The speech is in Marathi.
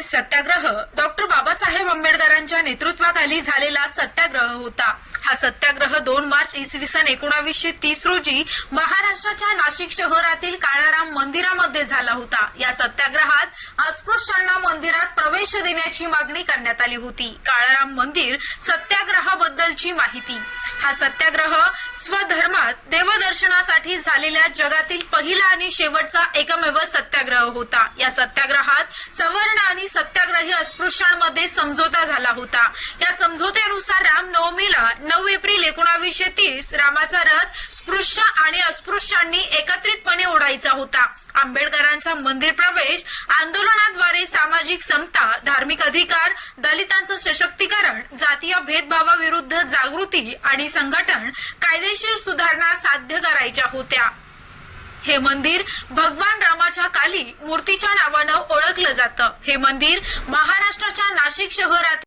सत्याग्रह डॉक्टर बाबासाहेब आंबेडकरांच्या नेतृत्वाखाली झालेला सत्याग्रह होता। हा सत्याग्रह 2 मार्च इसवी सन 1930 रोजी महाराष्ट्राच्या नाशिक शहरातील काळाराम मंदिरामध्ये झाला होता। या सत्याग्रहात अस्पृश्यांना मंदिरात प्रवेश देण्याची मागणी करण्यात आली होती। काळाराम मंदिर सत्याग्रहाबद्दलची माहिती। हा सत्याग्रह स्वधर्मात देवदर्शनासाठी झालेल्या जगातील पहिला आणि शेवटचा एकमेव सत्याग्रह होता। या सत्याग्रहात सवर्ण आणि सत्याग्रही अस्पृश्यांमध्ये समझोता झाला होता। या समझोत्यानुसार रामनवमीला 9 एप्रिल 1930 रामाचा रथ स्पृश्य आणि अस्पृश्यांनी एकत्रितपणे ओढायचा होता। आंबेडकरांचा मंदिर प्रवेश आंदोलनाद्वारे सामाजिक समता, धार्मिक अधिकार, दलितांचं सशक्तीकरण, जातीय भेदभावाविरुद्ध जागृती आणि संघटन, कायदेशीर सुधारणा साध्य करायच्या होत्या। हे मंदिर भगवान रामाच्या काली मूर्तीच्या नावानं ओळखलं जातं। हे मंदिर महाराष्ट्राच्या नाशिक शहरात